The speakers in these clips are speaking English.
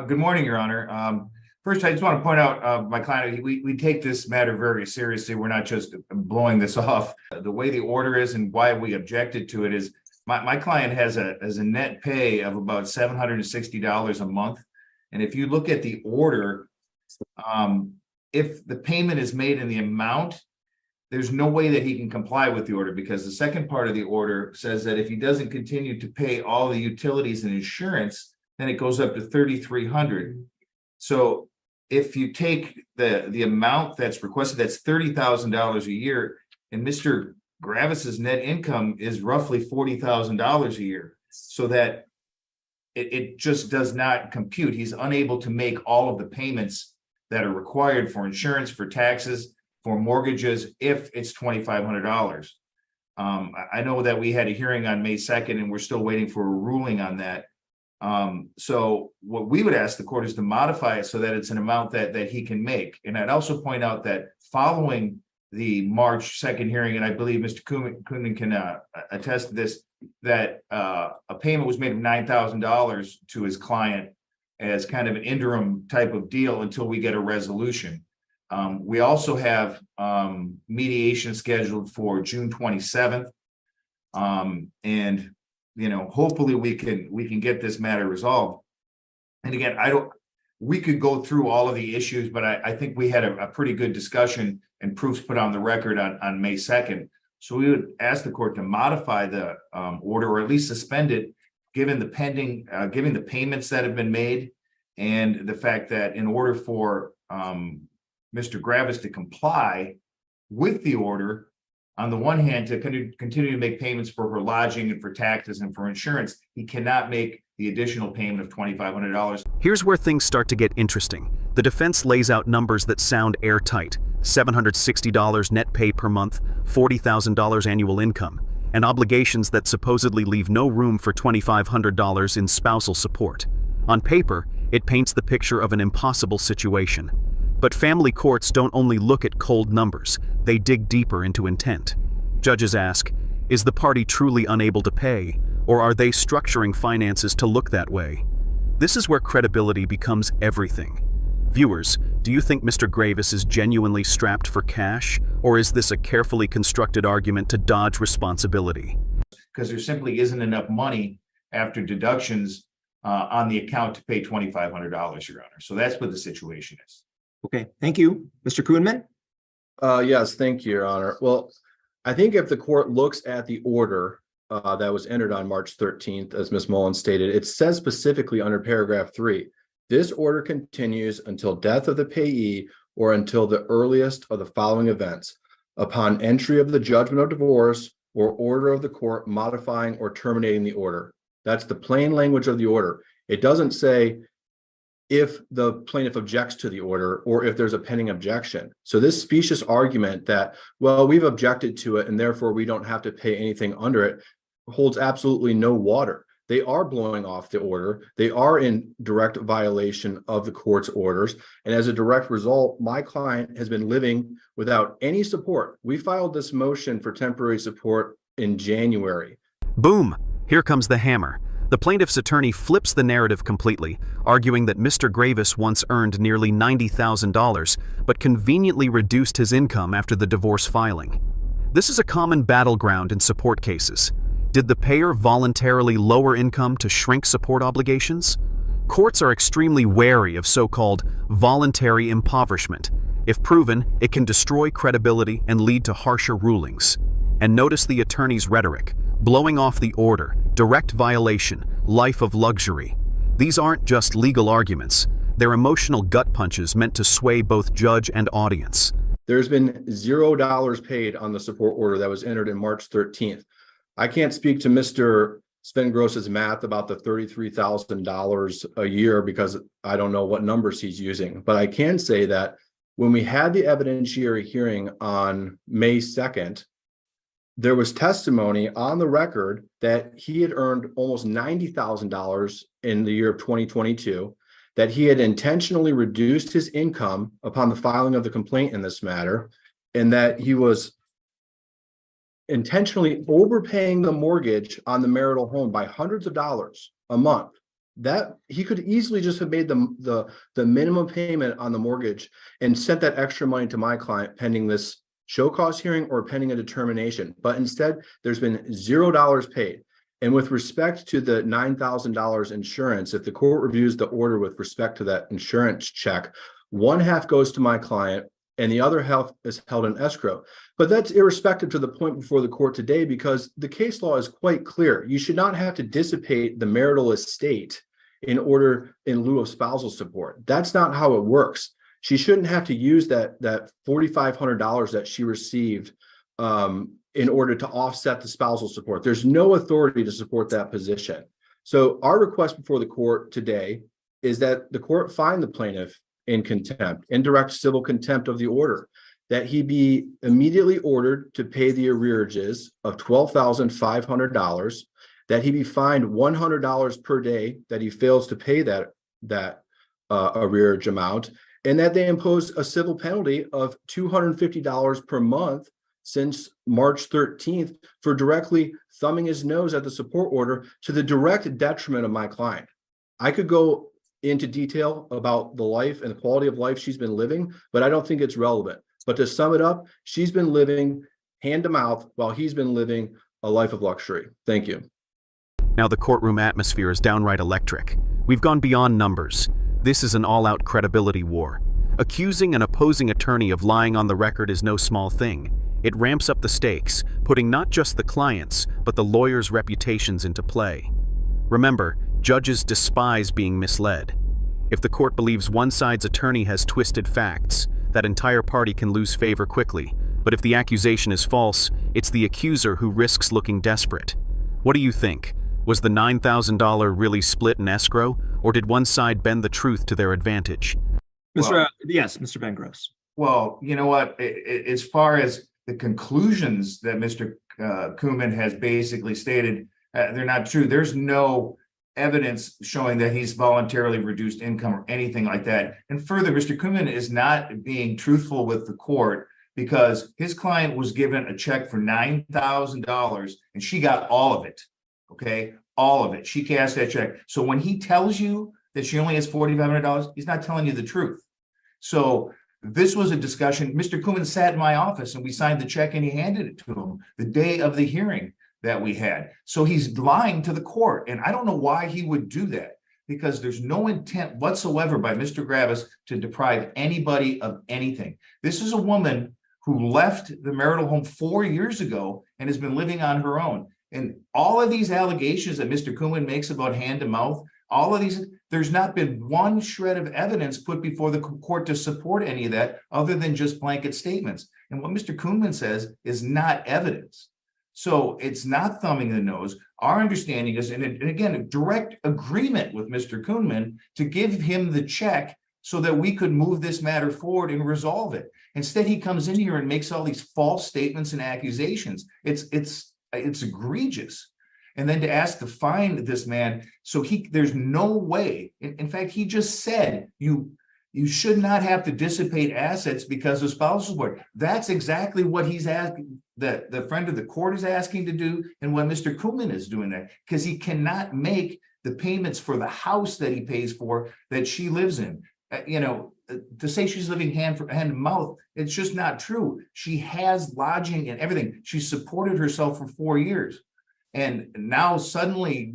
Good morning, Your Honor. First, I just want to point out my client, we take this matter very seriously. We're not just blowing this off. The way the order is and why we objected to it is my client has a net pay of about $760 a month. And if you look at the order, if the payment is made in the amount, there's no way that he can comply with the order, because the second part of the order says that if he doesn't continue to pay all the utilities and insurance, then it goes up to $3,300. So if you take the amount that's requested, that's $30,000 a year, and Mr. Gravis's net income is roughly $40,000 a year. So that it just does not compute. He's unable to make all of the payments that are required for insurance, for taxes, for mortgages, if it's $2,500. I know that we had a hearing on May 2nd, and we're still waiting for a ruling on that. So what we would ask the court is to modify it so that it's an amount that he can make. And I'd also point out that following the March 2nd hearing, and I believe Mr. Kuhn can attest to this, that a payment was made of $9,000 to his client as kind of an interim type of deal until we get a resolution. We also have mediation scheduled for June 27th. And hopefully we can get this matter resolved. And again, we could go through all of the issues, but I think we had a pretty good discussion and proofs put on the record on May 2nd. So we would ask the court to modify the order, or at least suspend it, given the payments that have been made, and the fact that in order for Mr. Gravis to comply with the order, on the one hand, to continue to make payments for her lodging and for taxes and for insurance, he cannot make the additional payment of $2,500. Here's where things start to get interesting. The defense lays out numbers that sound airtight: $760 net pay per month, $40,000 annual income, and obligations that supposedly leave no room for $2,500 in spousal support. On paper, it paints the picture of an impossible situation. But family courts don't only look at cold numbers, they dig deeper into intent. Judges ask, is the party truly unable to pay, or are they structuring finances to look that way? This is where credibility becomes everything. Viewers, do you think Mr. Gravis is genuinely strapped for cash, or is this a carefully constructed argument to dodge responsibility? Because there simply isn't enough money after deductions on the account to pay $2,500, Your Honor. So that's what the situation is. Okay, thank you. Mr. Kuhnman? Yes, thank you, Your Honor. Well, I think if the court looks at the order that was entered on March 13th, as Ms. Mullen stated, it says specifically under paragraph 3, this order continues until death of the payee or until the earliest of the following events, upon entry of the judgment of divorce or order of the court modifying or terminating the order. That's the plain language of the order. It doesn't say if the plaintiff objects to the order or if there's a pending objection. So this specious argument that, well, we've objected to it and therefore we don't have to pay anything under it, holds absolutely no water. They are blowing off the order. They are in direct violation of the court's orders. And as a direct result, my client has been living without any support. We filed this motion for temporary support in January. Boom! Here comes the hammer. The plaintiff's attorney flips the narrative completely, arguing that Mr. Gravis once earned nearly $90,000, but conveniently reduced his income after the divorce filing. This is a common battleground in support cases. Did the payer voluntarily lower income to shrink support obligations? Courts are extremely wary of so-called voluntary impoverishment. If proven, it can destroy credibility and lead to harsher rulings. And notice the attorney's rhetoric: blowing off the order, direct violation, life of luxury. These aren't just legal arguments. They're emotional gut punches meant to sway both judge and audience. There's been $0 paid on the support order that was entered in March 13th. I can't speak to Mr. Svengross's math about the $33,000 a year because I don't know what numbers he's using. But I can say that when we had the evidentiary hearing on May 2nd, there was testimony on the record that he had earned almost $90,000 in the year of 2022, that he had intentionally reduced his income upon the filing of the complaint in this matter, and that he was intentionally overpaying the mortgage on the marital home by hundreds of dollars a month that he could easily just have made the minimum payment on the mortgage and sent that extra money to my client pending this show cause hearing or pending a determination. But instead, there's been $0 paid. And with respect to the $9,000 insurance, if the court reviews the order with respect to that insurance check, one half goes to my client and the other half is held in escrow. But that's irrespective to the point before the court today, because the case law is quite clear. You should not have to dissipate the marital estate in lieu of spousal support. That's not how it works. She shouldn't have to use that $4,500 that she received in order to offset the spousal support. There's no authority to support that position. So our request before the court today is that the court find the plaintiff in contempt, indirect civil contempt of the order, that he be immediately ordered to pay the arrearages of $12,500, that he be fined $100 per day that he fails to pay that arrearage amount, and that they impose a civil penalty of $250 per month since March 13th for directly thumbing his nose at the support order to the direct detriment of my client. I could go into detail about the life and the quality of life she's been living, but I don't think it's relevant. But to sum it up, she's been living hand to mouth while he's been living a life of luxury. Thank you. Now the courtroom atmosphere is downright electric. We've gone beyond numbers. This is an all-out credibility war. Accusing an opposing attorney of lying on the record is no small thing. It ramps up the stakes, putting not just the client's, but the lawyers' reputations into play. Remember, judges despise being misled. If the court believes one side's attorney has twisted facts, that entire party can lose favor quickly. But if the accusation is false, it's the accuser who risks looking desperate. What do you think? Was the $9,000 really split in escrow, or did one side bend the truth to their advantage? Yes, Mr. Bengross. Well, you know what? As far as the conclusions that Mr. Kuhlman has basically stated, they're not true. There's no evidence showing that he's voluntarily reduced income or anything like that. And further, Mr. Kuhlman is not being truthful with the court because his client was given a check for $9,000 and she got all of it. Okay, all of it. She cashed that check. So when he tells you that she only has $4,500, he's not telling you the truth. So this was a discussion. Mr. Kuhlman sat in my office and we signed the check and he handed it to him the day of the hearing that we had. So he's lying to the court. And I don't know why he would do that, because there's no intent whatsoever by Mr. Gravis to deprive anybody of anything. This is a woman who left the marital home 4 years ago and has been living on her own. And all of these allegations that Mr. Kuhlman makes about hand to mouth, all of these, there's not been one shred of evidence put before the court to support any of that other than just blanket statements. And what Mr. Kuhlman says is not evidence. So it's not thumbing the nose. Our understanding is, and again, a direct agreement with Mr. Kuhlman to give him the check so that we could move this matter forward and resolve it. Instead, he comes in here and makes all these false statements and accusations. It's egregious. And then to ask to fine this man, so there's no way. In fact, he just said you should not have to dissipate assets because of spousal support. That's exactly what he's asking, that the friend of the court is asking to do, and what Mr. Kuhlman is doing that, because he cannot make the payments for the house that he pays for that she lives in. To say she's living hand to mouth, it's just not true. She has lodging and everything. She supported herself for 4 years. And now suddenly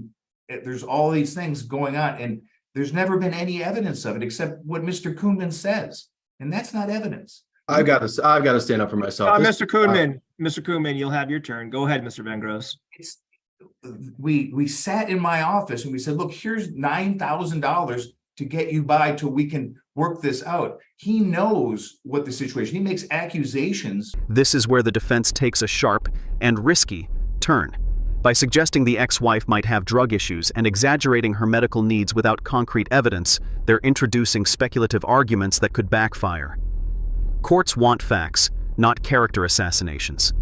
there's all these things going on, and there's never been any evidence of it except what Mr. Kuhlman says. And that's not evidence. I've got to stand up for myself. Mr. Kuhlman, you'll have your turn. Go ahead, Mr. Bengross. We sat in my office and we said, look, here's $9,000 to get you by till we can work this out. He knows what the situation, he makes accusations. This is where the defense takes a sharp and risky turn. By suggesting the ex-wife might have drug issues and exaggerating her medical needs without concrete evidence, they're introducing speculative arguments that could backfire. Courts want facts, not character assassinations.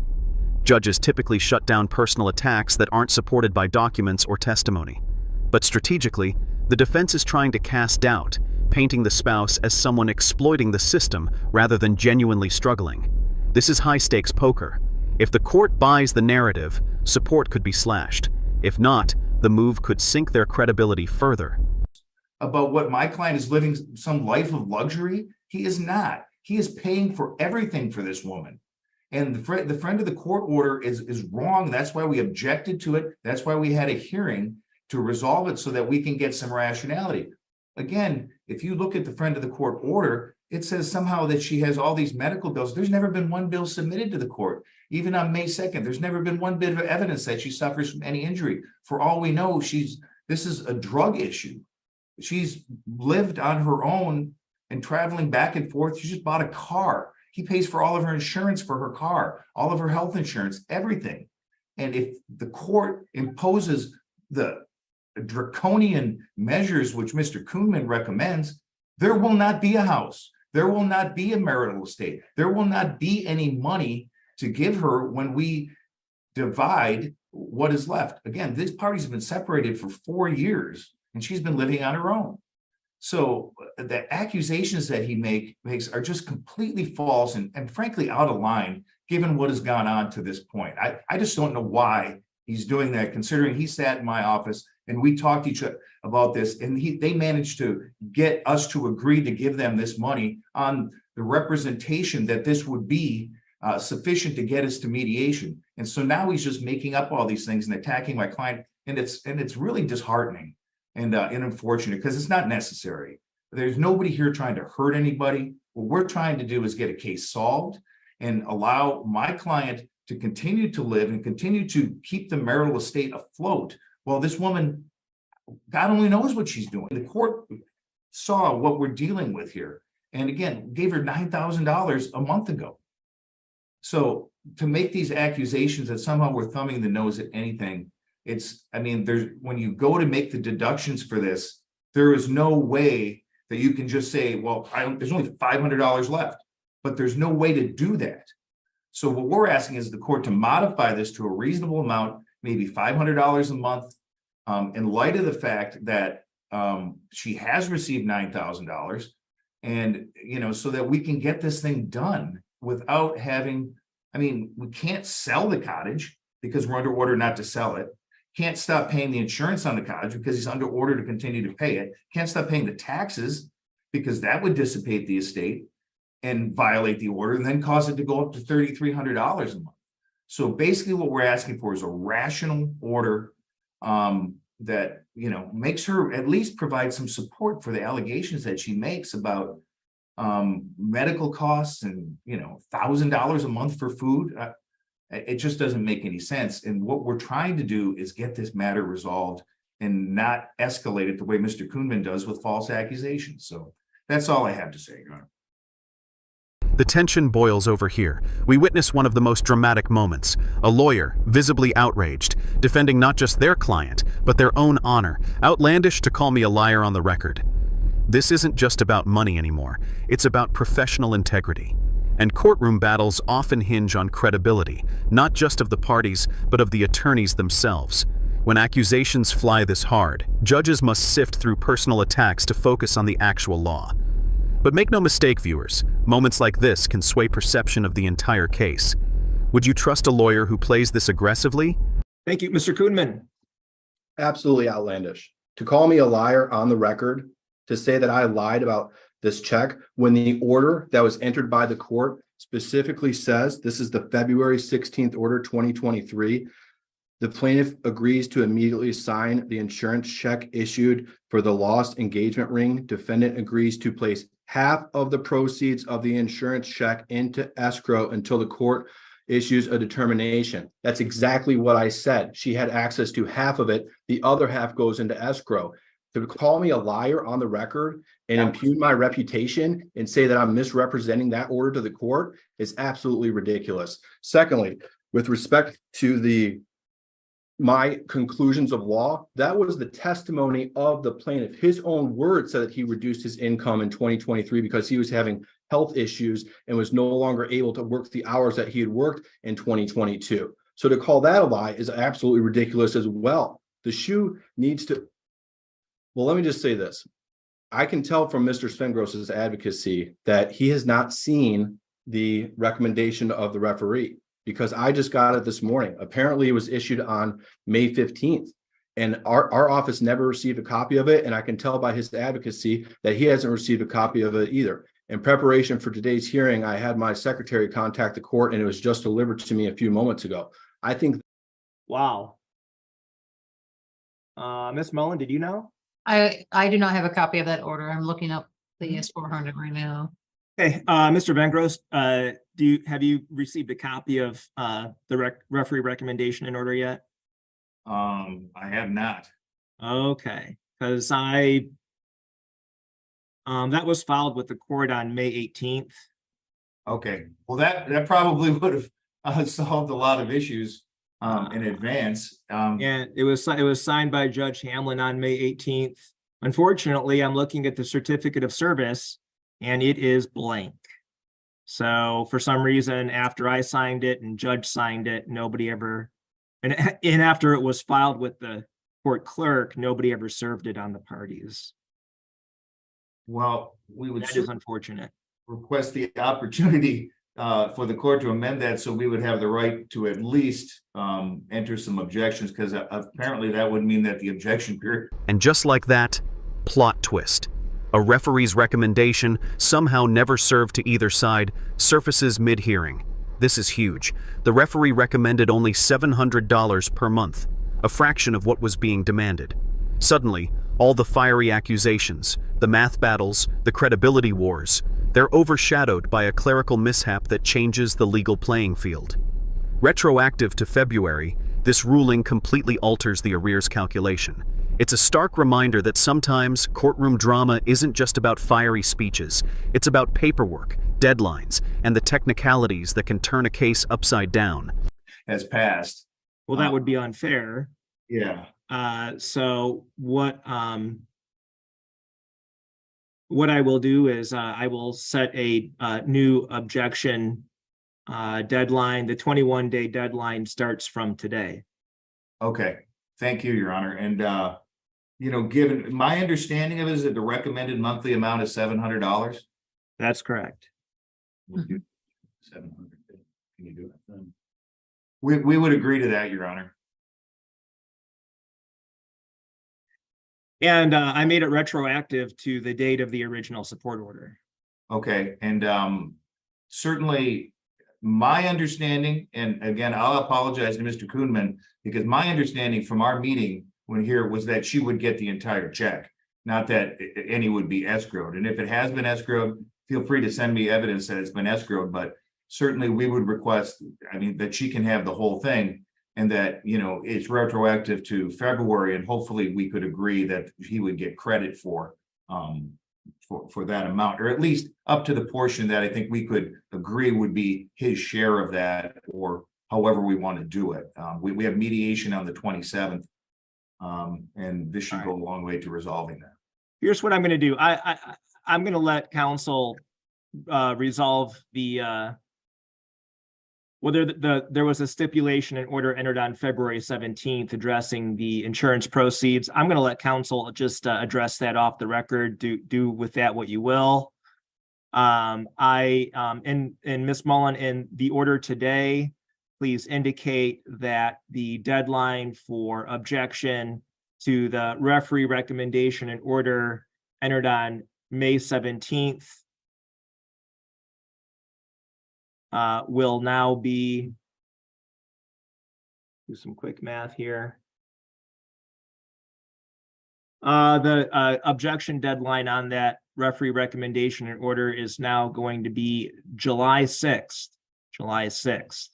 Judges typically shut down personal attacks that aren't supported by documents or testimony. But strategically, the defense is trying to cast doubt, painting the spouse as someone exploiting the system rather than genuinely struggling. This is high-stakes poker. If the court buys the narrative, support could be slashed. If not, The move could sink their credibility further. About what my client is living some life of luxury. He is not. He is paying for everything for this woman. And the friend of the court order is wrong. That's why we objected to it. That's why we had a hearing to resolve it so that we can get some rationality. Again, if you look at the friend of the court order, it says somehow that she has all these medical bills. There's never been one bill submitted to the court. Even on May 2nd, there's never been one bit of evidence that she suffers from any injury. For all we know, this is a drug issue. She's lived on her own and traveling back and forth. She just bought a car. He pays for all of her insurance for her car, all of her health insurance, everything. And if the court imposes the draconian measures which Mr. Kuhnman recommends, there will not be a house. There will not be a marital estate. There will not be any money to give her when we divide what is left. Again, this party's been separated for 4 years and she's been living on her own. So the accusations that he makes are just completely false and frankly out of line, given what has gone on to this point. I just don't know why he's doing that, considering he sat in my office and we talked to each other about this, and they managed to get us to agree to give them this money on the representation that this would be sufficient to get us to mediation. And so now he's just making up all these things and attacking my client, and it's really disheartening and unfortunate because it's not necessary. There's nobody here trying to hurt anybody. What we're trying to do is get a case solved and allow my client to continue to live and continue to keep the marital estate afloat. Well, this woman, God only knows what she's doing. The court saw what we're dealing with here. And again, gave her $9,000 a month ago. So to make these accusations that somehow we're thumbing the nose at anything, when you go to make the deductions for this, there is no way that you can just say, well, there's only $500 left, but there's no way to do that. So what we're asking is the court to modify this to a reasonable amount, maybe $500 a month, in light of the fact that she has received $9,000, and so that we can get this thing done without having. We can't sell the cottage because we're under order not to sell it. Can't stop paying the insurance on the cottage because he's under order to continue to pay it. Can't stop paying the taxes because that would dissipate the estate and violate the order and then cause it to go up to $3,300 a month. So basically what we're asking for is a rational order that, makes her at least provide some support for the allegations that she makes about medical costs and, $1,000 a month for food. It just doesn't make any sense. And what we're trying to do is get this matter resolved and not escalate it the way Mr. Kuhnman does with false accusations. So that's all I have to say, Your Honor. The tension boils over here. We witness one of the most dramatic moments. A lawyer, visibly outraged, defending not just their client, but their own honor. Outlandish to call me a liar on the record. This isn't just about money anymore. It's about professional integrity. And courtroom battles often hinge on credibility, not just of the parties, but of the attorneys themselves. When accusations fly this hard, judges must sift through personal attacks to focus on the actual law. But make no mistake, viewers, moments like this can sway perception of the entire case. Would you trust a lawyer who plays this aggressively? Thank you, Mr. Kuhnman. Absolutely outlandish. To call me a liar on the record, to say that I lied about this check when the order that was entered by the court specifically says, this is the February 16th order, 2023, the plaintiff agrees to immediately sign the insurance check issued for the lost engagement ring. Defendant agrees to place half of the proceeds of the insurance check into escrow until the court issues a determination. That's exactly what I said. She had access to half of it. The other half goes into escrow. To call me a liar on the record and impugn my reputation and say that I'm misrepresenting that order to the court is absolutely ridiculous. Secondly, with respect to my conclusions of law, that was the testimony of the plaintiff. His own word said that he reduced his income in 2023 because he was having health issues and was no longer able to work the hours that he had worked in 2022. So to call that a lie is absolutely ridiculous as well. The shoe needs to, well, let me just say this. I can tell from Mr. Svengross's advocacy that he has not seen the recommendation of the referee, because I just got it this morning. Apparently it was issued on May 15th. And our office never received a copy of it. And I can tell by his advocacy that he hasn't received a copy of it either. In preparation for today's hearing, I had my secretary contact the court, and it was just delivered to me a few moments ago. I think. Wow. Ms. Mullen, did you know? I do not have a copy of that order. I'm looking up the S-400 right now. Hey, Mr. Vengros, have you received a copy of the referee recommendation in order yet? I have not. Okay, because that was filed with the court on May 18th. Okay, well, that probably would have solved a lot of issues in advance. And it was signed by Judge Hamlin on May 18th. Unfortunately, I'm looking at the certificate of service and it is blank. So for some reason, after I signed it and Judge signed it, nobody ever, and after it was filed with the court clerk, nobody ever served it on the parties. Well, we would That is unfortunate. request the opportunity for the court to amend that so we would have the right to at least enter some objections, because apparently that would mean that the objection period. And just like that, plot twist. A referee's recommendation, somehow never served to either side, surfaces mid-hearing. This is huge. The referee recommended only $700 per month, a fraction of what was being demanded. Suddenly, all the fiery accusations, the math battles, the credibility wars, they're overshadowed by a clerical mishap that changes the legal playing field. Retroactive to February, this ruling completely alters the arrears calculation. It's a stark reminder that sometimes courtroom drama isn't just about fiery speeches. It's about paperwork, deadlines, and the technicalities that can turn a case upside down. Has passed. Well, that would be unfair. Yeah. So what I will do is I will set a new objection deadline. The 21-day deadline starts from today. Okay. Thank you, Your Honor. And given my understanding of it is that the recommended monthly amount is $700. That's correct. We'll do 700. Can you do it then? We would agree to that, Your Honor. And I made it retroactive to the date of the original support order. Okay, and certainly my understanding, and again, I'll apologize to Mr. Kuhnman, because my understanding from our meeting when here was that she would get the entire check, not that any would be escrowed. And if it has been escrowed, feel free to send me evidence that it's been escrowed, but certainly we would request, that she can have the whole thing, and that, it's retroactive to February, and hopefully we could agree that he would get credit for that amount, or at least up to the portion that I think we could agree would be his share of that, or however we want to do it. We have mediation on the 27th, and this should go a long way to resolving that. Here's what I'm going to do. I'm going to let counsel resolve the whether there was a stipulation and order entered on February 17th addressing the insurance proceeds. I'm going to let counsel just address that off the record. Do with that what you will. And Ms. Mullen, in the order today, please indicate that the deadline for objection to the referee recommendation and order entered on May 17th will now be, do some quick math here. The objection deadline on that referee recommendation and order is now going to be July 6th. July 6th.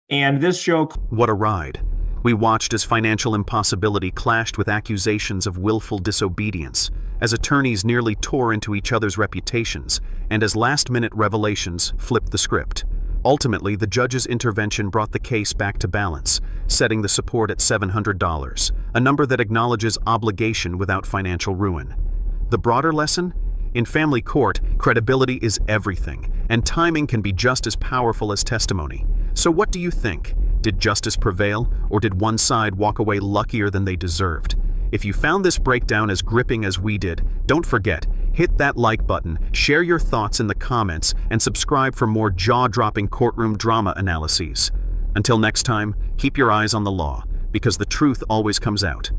And this show. What a ride. We watched as financial impossibility clashed with accusations of willful disobedience, as attorneys nearly tore into each other's reputations, and as last-minute revelations flipped the script. Ultimately, the judge's intervention brought the case back to balance, setting the support at $700, a number that acknowledges obligation without financial ruin. The broader lesson? In family court, credibility is everything, and timing can be just as powerful as testimony. So what do you think? Did justice prevail, or did one side walk away luckier than they deserved? If you found this breakdown as gripping as we did, don't forget, hit that like button, share your thoughts in the comments, and subscribe for more jaw-dropping courtroom drama analyses. Until next time, keep your eyes on the law. because the truth always comes out.